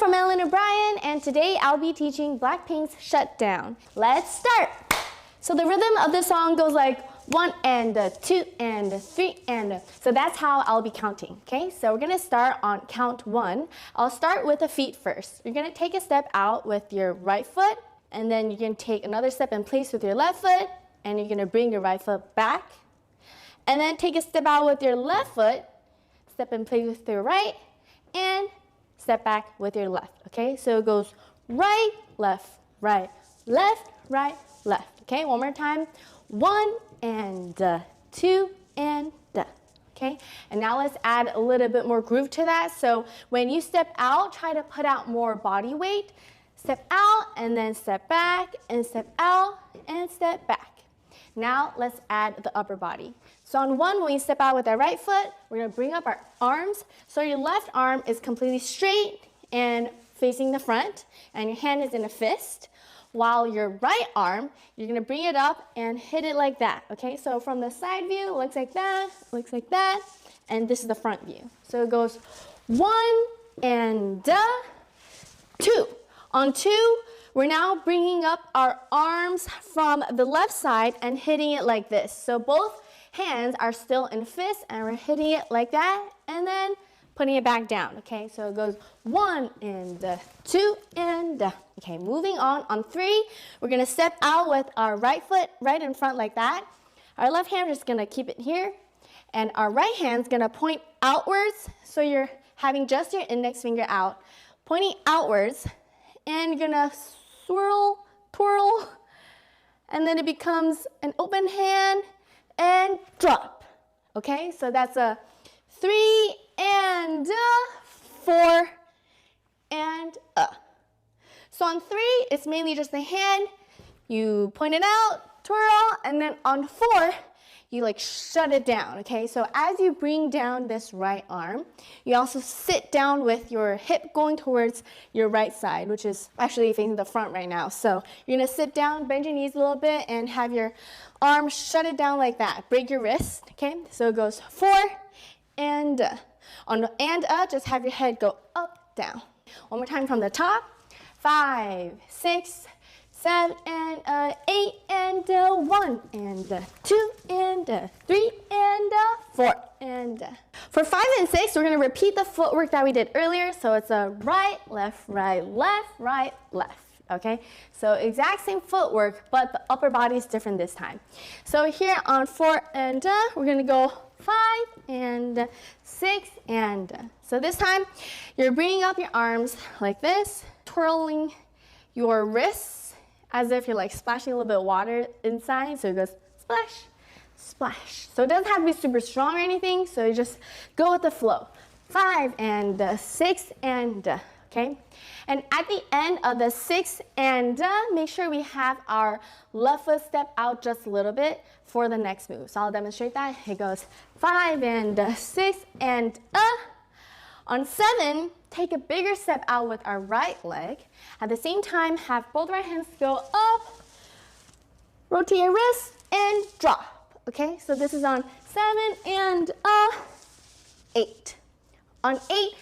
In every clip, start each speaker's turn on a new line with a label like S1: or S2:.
S1: from Ellen and Brian, and today I'll be teaching Blackpink's Shut Down. Let's start. So the rhythm of the song goes like 1 and 2 and 3 and so that's how I'll be counting. Okay, so we're gonna start on count 1. I'll start with the feet first. You're gonna take a step out with your right foot, and then you're gonna take another step in place with your left foot, and you're gonna bring your right foot back, and then take a step out with your left foot, step in place with your right, and step back with your left. Okay, so it goes right, left, right, left, right, left. Okay, one more time. 1 and 2 and okay, and now let's add a little bit more groove to that. So when you step out, try to put out more body weight. Step out and then step back and step out and step back. Now let's add the upper body. So on 1, when you step out with our right foot, we're gonna bring up our arms. So your left arm is completely straight and facing the front, and your hand is in a fist. While your right arm, you're gonna bring it up and hit it like that, okay? So from the side view, it looks like that, and this is the front view. So it goes 1 and 2. On 2, we're now bringing up our arms from the left side and hitting it like this. So both hands are still in fist, and we're hitting it like that, and then putting it back down, okay? So it goes 1 and 2 and okay, moving on 3, we're gonna step out with our right foot right in front like that. Our left hand is gonna keep it here, and our right hand's gonna point outwards, so you're having just your index finger out, pointing outwards, and you're gonna swirl, twirl, and then it becomes an open hand and drop, okay? So that's a 3 and 4 and So on 3, it's mainly just the hand. You point it out, twirl, and then on 4, you like shut it down, okay? So as you bring down this right arm, you also sit down with your hip going towards your right side, which is actually facing the front right now. So you're gonna sit down, bend your knees a little bit, and have your arm shut it down like that. Break your wrist, okay? So it goes 4 and on the and just have your head go up, down. One more time from the top. 5, 6, 7 and 8 and 1 and 2 and 3 and 4 and For 5 and 6, we're gonna repeat the footwork that we did earlier. So it's a right, left, right, left, right, left. Okay, so exact same footwork, but the upper body is different this time. So here on 4 and we're gonna go 5 and 6 and so this time you're bringing up your arms like this, twirling your wrists as if you're like splashing a little bit of water inside. So it goes splash, splash. So it doesn't have to be super strong or anything. So you just go with the flow. 5 and 6 and okay. And at the end of the 6 and make sure we have our left foot step out just a little bit for the next move. So I'll demonstrate that. It goes 5 and 6 and On 7, take a bigger step out with our right leg. At the same time, have both right hands go up, rotate your wrist, and drop. Okay, so this is on 7 and 8. On 8,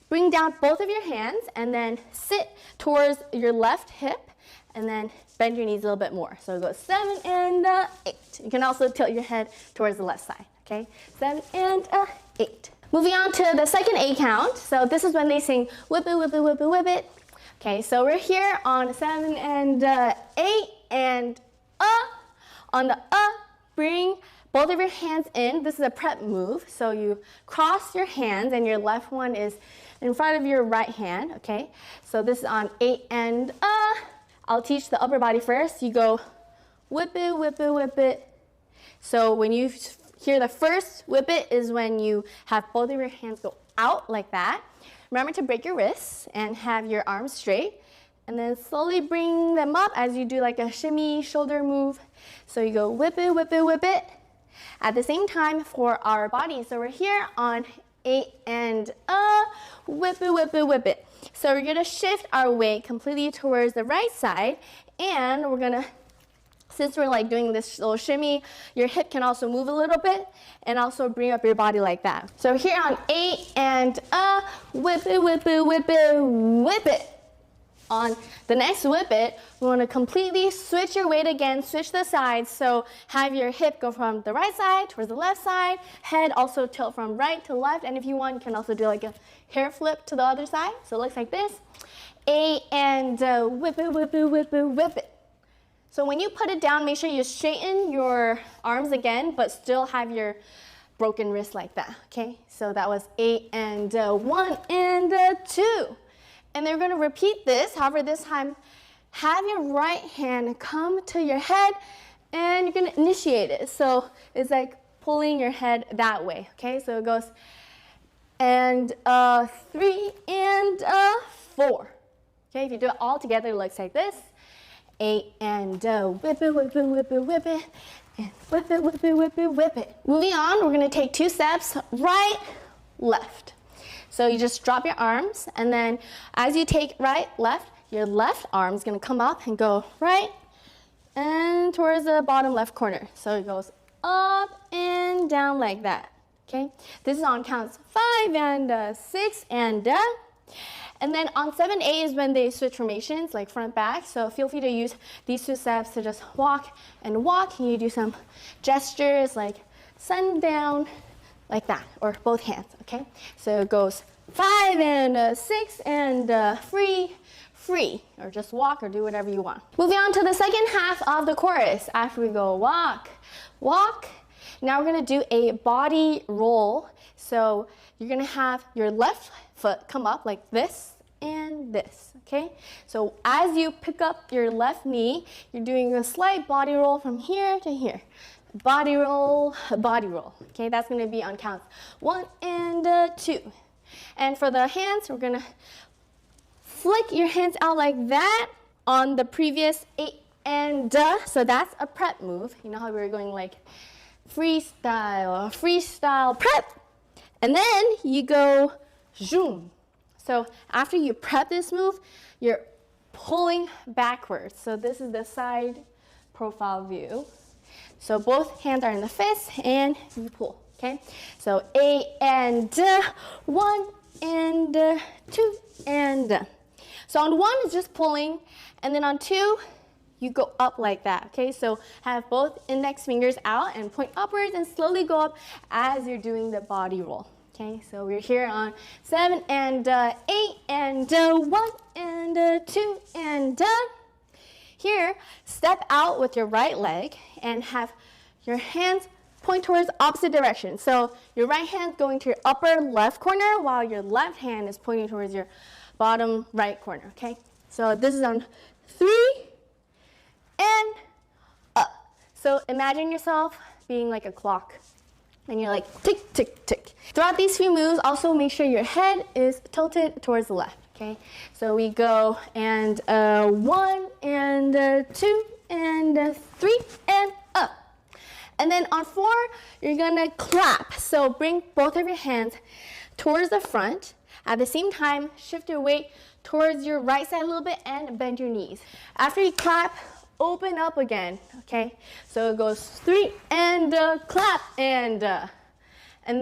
S1: bring down both of your hands and then sit towards your left hip and then bend your knees a little bit more. So it goes 7 and 8. You can also tilt your head towards the left side, okay? 7 and 8. Moving on to the second 8 count. So this is when they sing whip it, whip it, whip it, whip it. Okay, so we're here on 7 and 8 and On the bring both of your hands in. This is a prep move. So you cross your hands and your left one is in front of your right hand, okay? So this is on 8 and I'll teach the upper body first. You go whip it, whip it, whip it. So when you hear the first whip it is when you have both of your hands go out like that. Remember to break your wrists and have your arms straight. And then slowly bring them up as you do like a shimmy shoulder move. So you go whip it, whip it, whip it. At the same time for our body. So we're here on 8 and whip it, whip it, whip it. So we're gonna shift our weight completely towards the right side and we're gonna Since we're like doing this little shimmy, your hip can also move a little bit and also bring up your body like that. So here on 8 and whip it, whip it, whip it, whip it. On the next whip it, we want to completely switch your weight again, switch the sides. So have your hip go from the right side towards the left side, head also tilt from right to left, and if you want, you can also do like a hair flip to the other side. So it looks like this. 8 and whip it, whip it, whip it, whip it. So when you put it down, make sure you straighten your arms again, but still have your broken wrist like that, okay? So that was 8 and 1 and 2. And then we're gonna repeat this, however this time, have your right hand come to your head and you're gonna initiate it. So it's like pulling your head that way, okay? So it goes, and 3 and 4. Okay, if you do it all together, it looks like this. 8 and whip it, whip it, whip it, whip it, and whip it, whip it, whip it, whip it. Moving on, we're gonna take 2 steps, right, left. So you just drop your arms, and then as you take right, left, your left arm is gonna come up and go right and towards the bottom left corner. So it goes up and down like that, okay? This is on counts 5 and 6 and down. And then on 7, 8 is when they switch formations, like front, back. So feel free to use these 2 steps to just walk and walk. And you do some gestures like sun down, like that, or both hands, okay? So it goes 5 and 6 and free, free, or just walk or do whatever you want. Moving on to the second half of the chorus. After we go walk, walk, now we're gonna do a body roll. So you're gonna have your left foot come up like this and this, okay? So as you pick up your left knee, you're doing a slight body roll from here to here. Body roll, okay? That's gonna be on counts 1 and 2. And for the hands, we're gonna flick your hands out like that on the previous 8 and so that's a prep move. You know how we were going like freestyle prep. And then you go zoom. So after you prep this move, you're pulling backwards. So this is the side profile view. So both hands are in the fist and you pull, okay? So 8 and 1 and 2 and. So on 1 is just pulling, and then on 2, you go up like that, okay? So have both index fingers out and point upwards and slowly go up as you're doing the body roll. Okay, so we're here on 7 and 8 and 1 and 2 and here, step out with your right leg and have your hands point towards opposite direction. So your right hand going to your upper left corner while your left hand is pointing towards your bottom right corner, okay? So this is on 3 and up. So imagine yourself being like a clock. And you're like tick, tick, tick. Throughout these few moves, also make sure your head is tilted towards the left, okay? So we go and 1 and 2 and 3 and up. And then on 4, you're gonna clap. So bring both of your hands towards the front. At the same time, shift your weight towards your right side a little bit and bend your knees. After you clap, open up again, okay? So it goes 3 and clap and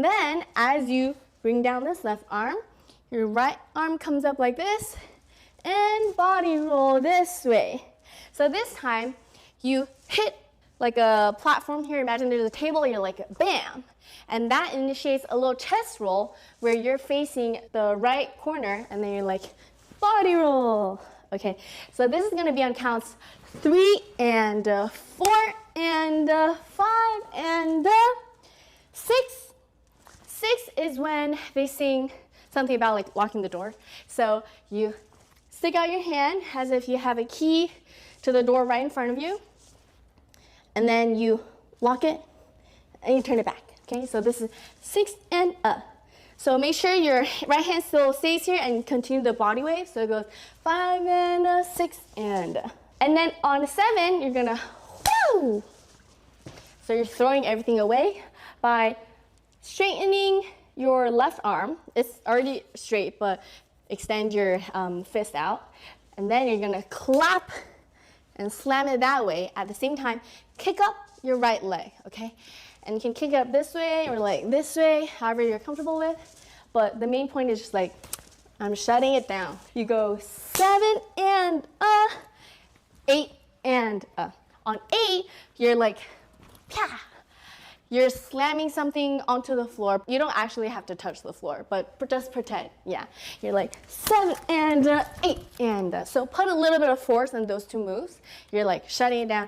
S1: then as you bring down this left arm, your right arm comes up like this and body roll this way. So this time you hit like a platform here. Imagine there's a table, you're like bam. And that initiates a little chest roll where you're facing the right corner and then you're like body roll. Okay, so this is gonna be on counts 3 and 4 and 5 and 6. 6 is when they sing something about like locking the door. So you stick out your hand as if you have a key to the door right in front of you. And then you lock it and you turn it back. Okay, so this is 6 and up. So make sure your right hand still stays here and continue the body wave. So it goes 5 and 6 and. And then on 7, you're gonna whoo. So you're throwing everything away by straightening your left arm. It's already straight, but extend your fist out. And then you're gonna clap and slam it that way. At the same time, kick up your right leg, okay? And you can kick it up this way or like this way, however you're comfortable with. But the main point is just like, I'm shutting it down. You go 7 and 8 and On 8, you're like, pah. You're slamming something onto the floor. You don't actually have to touch the floor, but just pretend, yeah. You're like 7 and 8 and So put a little bit of force on those two moves. You're like shutting it down,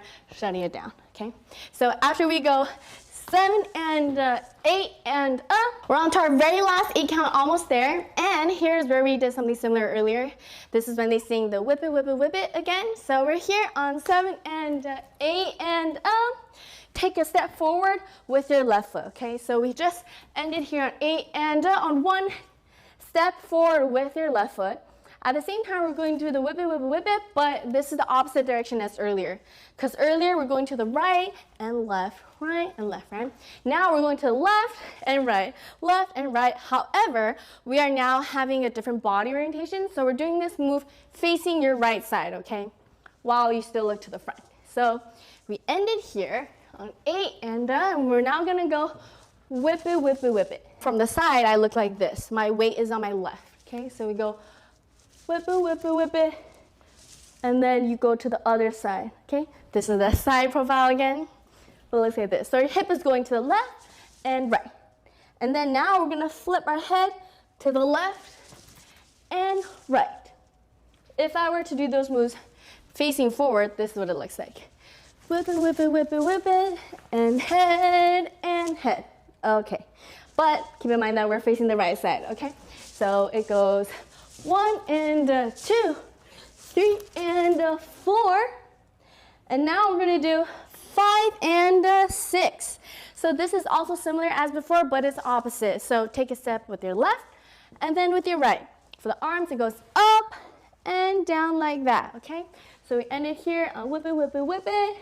S1: okay? So after we go 7 and 8 and we're on to our very last 8 count, almost there. And here's where we did something similar earlier. This is when they sing the whip it, whip it, whip it again. So we're here on 7 and 8 and take a step forward with your left foot, okay? So we just ended here on 8 and on 1 step forward with your left foot. At the same time, we're going to do the whip it, whip it, whip it, but this is the opposite direction as earlier. Because earlier, we're going to the right and left, right? Now we're going to the left and right. However, we are now having a different body orientation, so we're doing this move facing your right side, okay? While you still look to the front. So we ended here on 8 and we're now gonna go whip it, whip it, whip it. From the side, I look like this. My weight is on my left, okay? So we go whip it, whip it, whip it, and then you go to the other side, okay? This is the side profile again. Well, let's say this. So your hip is going to the left and right. And then now we're gonna flip our head to the left and right. If I were to do those moves facing forward, this is what it looks like. Whip it, whip it, whip it, whip it, and head, okay. But keep in mind that we're facing the right side, okay? So it goes 1 and 2, 3 and 4, and now we're gonna do 5 and 6. So this is also similar as before, but it's opposite. So take a step with your left, and then with your right. For the arms, it goes up and down like that, okay? So we ended here on whip it, whip it, whip it.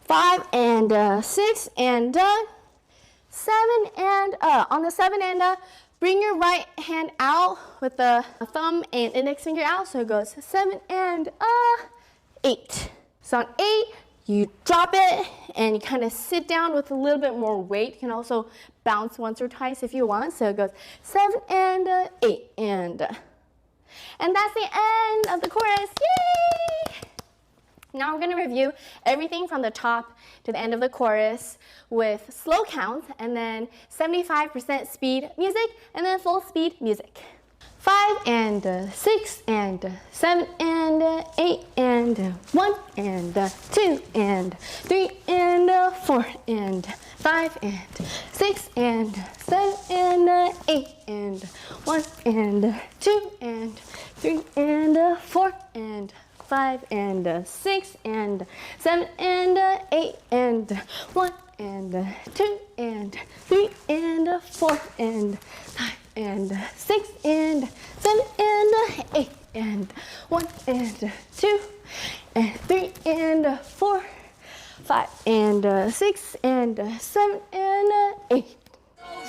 S1: 5 and 6 and 7 and on the 7 and bring your right hand out with the thumb and index finger out. So it goes 7 and 8. So on 8, you drop it and you kind of sit down with a little bit more weight. You can also bounce once or twice if you want. So it goes 7 and 8 and that's the end of the chorus. Yay! Now we're going to review everything from the top to the end of the chorus with slow counts and then 75% speed music and then full speed music. 5 and 6 and 7 and 8 and 1 and 2 and 3 and 4 and 5 and 6 and 7 and 8 and 1 and 2 and 3 and 4 and 5 and 6 and 7 and 8 and 1 and 2 and 3 and 4 and 5 and 6 and 7 and 8 and 1 and 2 and 3 and 4, 5 and 6 and 7 and 8.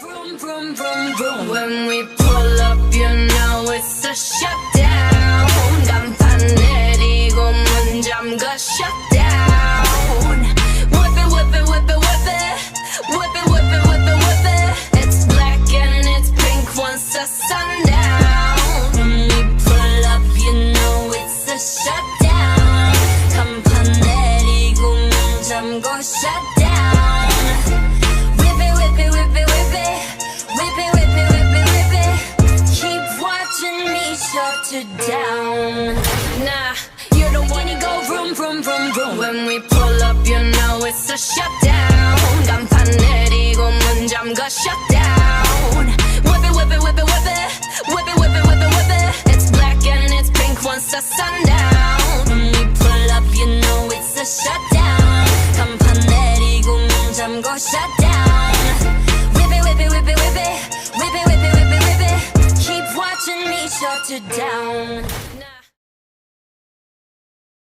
S2: Vroom, vroom, vroom, vroom. When we pull up, you know it's a shutdown. 간판내리고 문 잠가 shutdown. Whip it, whip it, whip it, whip it. Whip it, whip it, whip it, whip it. It's black and it's pink once the sundown. When we pull up, you know it's a shutdown. 간판내리고 문 잠가 shutdown. Whip it, whip it, whip it, whip it. Whip it, whip it, whip it, whip it. Keep watching me shut it down. Nah, you're the one, you go vroom, vroom, vroom, vroom. When we pull up, you know it's a shutdown.